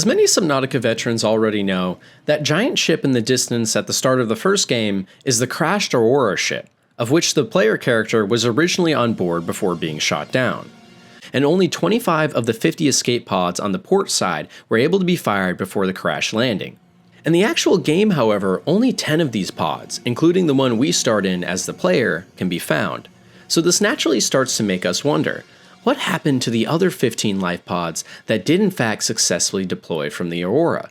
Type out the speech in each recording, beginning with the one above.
As many Subnautica veterans already know, that giant ship in the distance at the start of the first game is the crashed Aurora ship, of which the player character was originally on board before being shot down. And only 25 of the 50 escape pods on the port side were able to be fired before the crash landing. In the actual game, however, only 10 of these pods, including the one we start in as the player, can be found. So this naturally starts to make us wonder, what happened to the other 15 life pods that did in fact successfully deploy from the Aurora?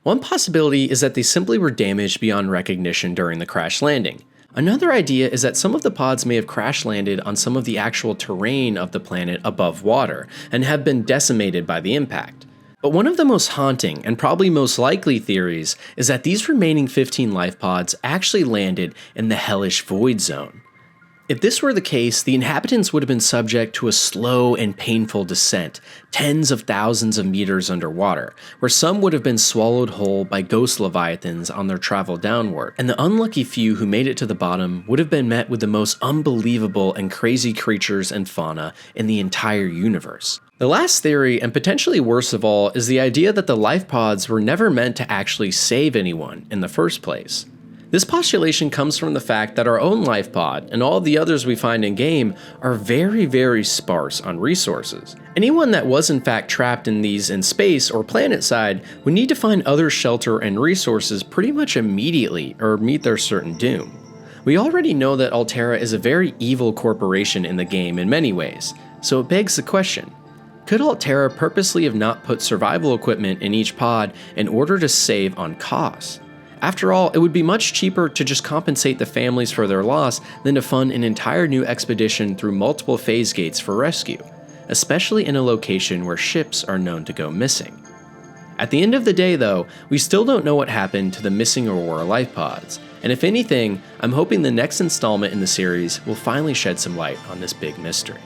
One possibility is that they simply were damaged beyond recognition during the crash landing. Another idea is that some of the pods may have crash landed on some of the actual terrain of the planet above water, and have been decimated by the impact. But one of the most haunting and probably most likely theories is that these remaining 15 life pods actually landed in the hellish void zone. If this were the case, the inhabitants would have been subject to a slow and painful descent, tens of thousands of meters underwater, where some would have been swallowed whole by ghost leviathans on their travel downward, and the unlucky few who made it to the bottom would have been met with the most unbelievable and crazy creatures and fauna in the entire universe. The last theory, and potentially worst of all, is the idea that the life pods were never meant to actually save anyone in the first place. This postulation comes from the fact that our own life pod, and all the others we find in-game, are very sparse on resources. Anyone that was in fact trapped in these in space or planet-side would need to find other shelter and resources pretty much immediately or meet their certain doom. We already know that Altera is a very evil corporation in the game in many ways, so it begs the question, could Altera purposely have not put survival equipment in each pod in order to save on costs? After all, it would be much cheaper to just compensate the families for their loss than to fund an entire new expedition through multiple phase gates for rescue, especially in a location where ships are known to go missing. At the end of the day though, we still don't know what happened to the missing Aurora life pods, and if anything, I'm hoping the next installment in the series will finally shed some light on this big mystery.